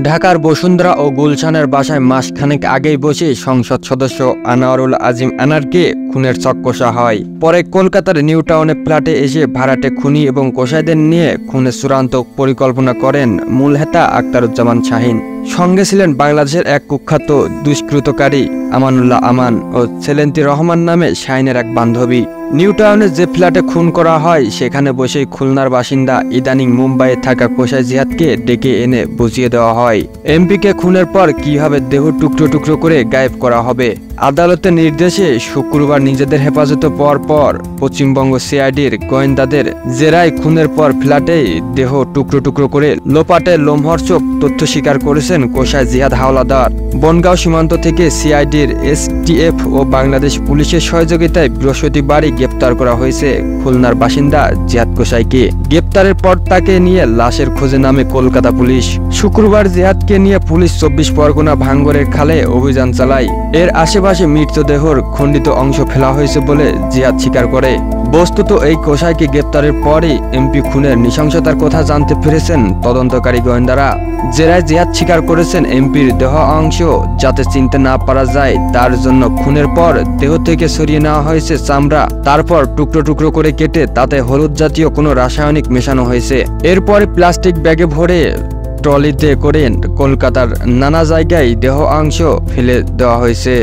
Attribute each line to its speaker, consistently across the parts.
Speaker 1: ঢাকার বসুন্ধরা ও গুলশানের বাসায় মাসখানেক আগেই বসে সংসদ সদস্য আনোয়ারুল আজিম আনারকে খুনের ছক কষা হয়। পরে কলকাতার নিউ টাউনে ফ্ল্যাটে এসে ভাড়াটে খুনি এবং কসাইদের নিয়ে খুনের চূড়ান্ত পরিকল্পনা করেন মূল হেতা আখতারুজ্জামান শাহীন। সঙ্গে ছিলেন বাংলাদেশের এক কুখ্যাত দুষ্কৃতকারী আমানুল্লাহ আমান ও সেলেন্তি রহমান নামে শাহীনের এক বান্ধবী। নিউ টাউনে যে ফ্ল্যাটে খুন করা হয় সেখানে বসেই খুলনার বাসিন্দা ইদানিং মুম্বাইয়ে থাকা কোষাই জিহাদকে ডেকে এনে বুঝিয়ে দেওয়া হয় এমপিকে খুনের পর কিভাবে দেহ টুকরো টুকরো করে গায়েব করা হবে। আদালতের নির্দেশে শুক্রবার নিজেদের হেফাজতে পাওয়ার পর পশ্চিমবঙ্গ সিআইডির গোয়েন্দাদের জেরায় খুনের পর ফ্ল্যাটেই দেহ টুকরো টুকরো করে লোপাটে লোমহর্ষক তথ্য স্বীকার করেছেন কোষাই জিহাদ হাওলাদার। বনগাঁও সীমান্ত থেকে সিআইডির এসটিএফ ও বাংলাদেশ পুলিশের সহযোগিতায় বৃহস্পতিবারই গ্রেপ্তার করা হয়েছে খুলনার বাসিন্দা জিহাদ কোষাইকে। গ্রেপ্তারের পর তাকে নিয়ে লাশের খোঁজে নামে কলকাতা পুলিশ। শুক্রবার জিহাদকে নিয়ে পুলিশ 24 পরগনা ভাঙ্গরের খালে অভিযান চালায়। এর আশেপাশে মৃতদেহর খণ্ডিত অংশ ফেলা হয়েছে বলে জিহাদ স্বীকার করে। বস্তুত এই কোষাইকে গ্রেপ্তারের পরই এমপি খুনের নৃশংসতার কথা জানতে পেরেছেন তদন্তকারী গোয়েন্দারা। জেরায় জিহাদ স্বীকার করেছেন এমপির দেহ অংশ যাতে চিনতে না পারা যায় তার জন্য খুনের পর দেহ থেকে সরিয়ে নেওয়া হয়েছে চামড়া, তারপর টুকরো টুকরো করে কেটে তাতে হলুদ জাতীয় কোনো রাসায়নিক মেশানো হয়েছে। এরপরে প্লাস্টিক ব্যাগে ভরে ট্রলিতে করে কলকাতার নানা জায়গায় দেহ অংশ ফেলে দেওয়া হয়েছে।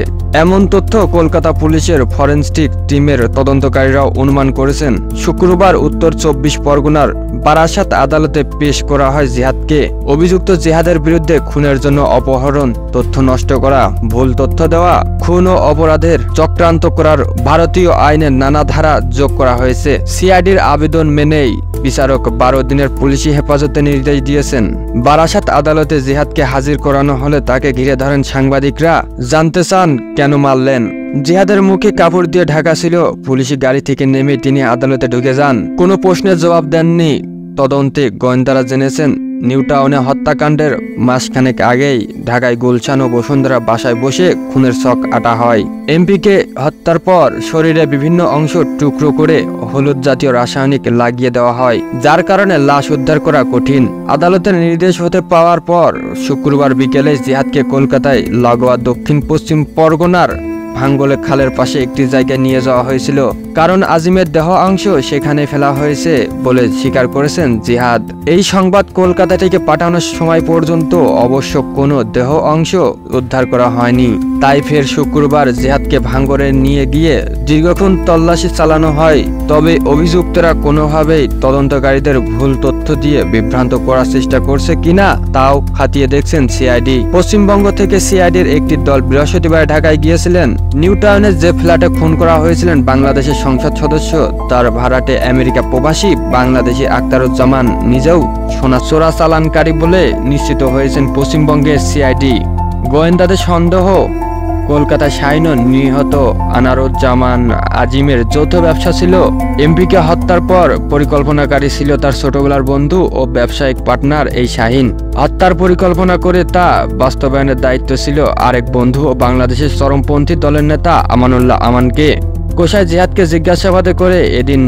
Speaker 1: এমন তথ্য কলকাতা পুলিশের ফরেনসিক টিমের তদন্তকারীরাও অনুমান করেছেন। শুক্রবার উত্তর 24 পরগনার বারাসাত আদালতে পেশ করা হয় জিহাদকে। অভিযুক্ত জিহাদের বিরুদ্ধে খুনের জন্য অপহরণ, তথ্য নষ্ট করা, ভুল তথ্য দেওয়া, খুন ও অপরাধের চক্রান্ত করার ভারতীয় আইনের নানা ধারা যোগ করা হয়েছে। সিআইডির আবেদন মেনেই বিচারক 12 দিনের পুলিশি হেফাজতে নির্দেশ দিয়েছেন। বারাসাত আদালতে জিহাদকে হাজির করানো হলে তাকে ঘিরে ধরেন সাংবাদিকরা। জানতে চান কেন মারলেন। জিহাদের মুখে কাপড় দিয়ে ঢাকা ছিল। পুলিশি গাড়ি থেকে নেমে তিনি আদালতে ঢুকে যান। কোনো প্রশ্নের জবাব দেননি। তদন্তে গোয়েন্দারা জেনেছেন নিউ টাউনে হত্যাকাণ্ডের মাসখানেক আগেই ঢাকায় গুলশান ও বসুন্ধরা বাসায় বসে খুনের ছক আটা হয়। এমপিকে হত্যার পর শরীরে বিভিন্ন অংশ টুকরো করে হলুদ জাতীয় রাসায়নিক লাগিয়ে দেওয়া হয়, যার কারণে লাশ উদ্ধার করা কঠিন। আদালতের নির্দেশ হতে পাওয়ার পর শুক্রবার বিকেলে জিহাদকে কলকাতায় লাগোয়া দক্ষিণ পশ্চিম পরগনার ভাঙ্গলে খালের পাশে একটি জায়গায় নিয়ে যাওয়া হয়েছিল, কারণ আজিমের দেহ অংশ সেখানে ফেলা হয়েছে বলে স্বীকার করেছেন জিহাদ। এই সংবাদ কলকাতা থেকে পাঠানোর সময় পর্যন্ত অবশ্য কোনো দেহ অংশ উদ্ধার করা হয়নি। তাই ফের শুক্রবার জিহাদকে ভাঙ্গরে নিয়ে গিয়ে দীর্ঘক্ষণ তল্লাশি চালানো হয়। তবে অভিযুক্তরা কোনোভাবেই তদন্তকারীদের ভুল তথ্য দিয়ে বিভ্রান্ত করার চেষ্টা করছে কিনা তাও খতিয়ে দেখছেন সিআইডি। পশ্চিমবঙ্গ থেকে সিআইডির একটি দল বৃহস্পতিবার ঢাকায় গিয়েছিলেন। নিউ টাউনে যে ফ্ল্যাটে খুন করা হয়েছিলেন বাংলাদেশের সংসদ সদস্য তার ভাড়াটে আমেরিকা প্রবাসী বাংলাদেশি আখতারুজ্জামান নিজেও সোনা চোরাচালানকারী বলে নিশ্চিত হয়েছেন পশ্চিমবঙ্গের সিআইডি। গোয়েন্দাদের সন্দেহ কলকাতায় শাহীন নিহত আনারুজ্জামান আজিমের যৌথ ব্যবসা ছিল। এমপিকে হত্যার পর পরিকল্পনাকারী ছিল তার ছোটবেলার বন্ধু ও ব্যবসায়িক পার্টনার এই শাহীন। হত্যার পরিকল্পনা করে তা বাস্তবায়নের দায়িত্ব ছিল আরেক বন্ধু ও বাংলাদেশের চরমপন্থী দলের নেতা আমানুল্লাহ আমানকে। কোষাই জিহাদকে জিজ্ঞাসাবাদে করে এদিন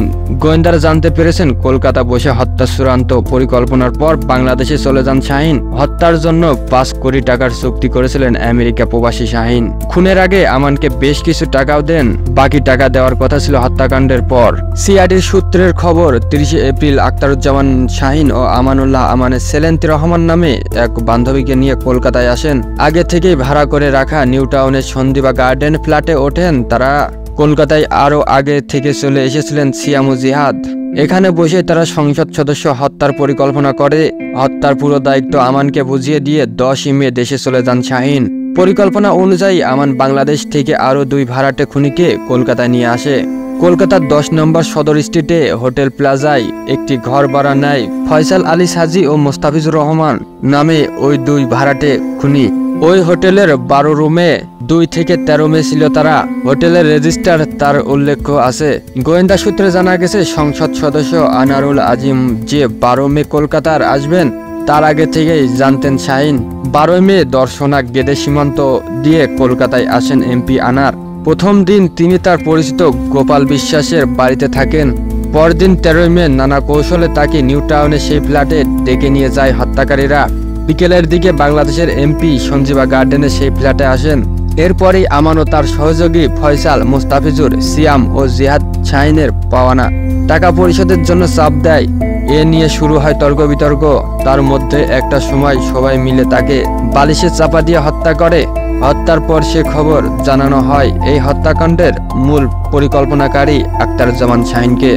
Speaker 1: গোয়েন্দারা জানতে পেরেছেন কলকাতা বসে হত্যার চূড়ান্ত পরিকল্পনার পর বাংলাদেশে চলে যান শাহীন। হত্যার জন্য 5 কোটি টাকার চুক্তি করেছিলেন আমেরিকা প্রবাসী শাহীন। খুনের আগে আমানকে বেশ কিছু টাকাও দেন। বাকি টাকা দেওয়ার কথা ছিল হত্যাকাণ্ডের পর। সিআইডির সূত্রের খবর 30 এপ্রিল আখতারুজ্জামান শাহীন ও আমানুল্লাহ আমানের সেলেন্তি রহমান নামে এক বান্ধবীকে নিয়ে কলকাতায় আসেন। আগে থেকেই ভাড়া করে রাখা নিউ টাউনের সন্দিবা গার্ডেন ফ্ল্যাটে ওঠেন তারা। কলকাতায় আরও আগে থেকে চলে এসেছিলেন সিয়াম ও জিহাদ। এখানে বসে তারা সংসদ সদস্য হত্যার পরিকল্পনা করে। হত্যার পুরো দায়িত্ব আমানকে বুঝিয়ে দিয়ে 10 মে দেশে চলে যান শাহীন। পরিকল্পনা অনুযায়ী আমান বাংলাদেশ থেকে আরও 2 ভাড়াটে খুনিকে কলকাতায় নিয়ে আসে। কলকাতার 10 নম্বর সদর স্ট্রিটে হোটেল প্লাজায় একটি ঘর ভাড়া নেয় ফয়সাল আলী সাজি ও মোস্তাফিজুর রহমান নামে ওই 2 ভাড়াটে খুনি। ওই হোটেলের 12 রুমে 2 থেকে 13 মে ছিল তারা। হোটেলের রেজিস্টার তার উল্লেখ আছে। গোয়েন্দা সূত্রে জানা গেছে সংসদ সদস্য আনোয়ারুল আজিম যে 12 মে কলকাতার আসবেন তার আগে থেকেই জানতেন শাহীন। 12 মে দর্শনা গেদে সীমান্ত দিয়ে কলকাতায় আসেন এমপি আনার। প্রথম দিন তিনি তার পরিচিত গোপাল বিশ্বাসের বাড়িতে থাকেন। পরদিন 13 মে নানা কৌশলে তাকে নিউ টাউনে সেই ফ্ল্যাটে ডেকে নিয়ে যায় হত্যাকারীরা। বিকেলের দিকে বাংলাদেশের এমপি সঞ্জীবা গার্ডেনে সেই ফ্ল্যাটে আসেন। এরপরেই আমান ও তার সহযোগী ফয়সাল, মুস্তাফিজুর, সিয়াম ও জিহাদ শাহিনের পাওনা টাকা পরিশোধের জন্য চাপ দেয়। এ নিয়ে শুরু হয় তর্ক বিতর্ক। তার মধ্যে একটা সময় সবাই মিলে তাকে বালিশে চাপা দিয়ে হত্যা করে। হত্যার পর সে খবর জানানো হয় এই হত্যাকাণ্ডের মূল পরিকল্পনাকারী আখতারুজ্জামান শাহিনকে।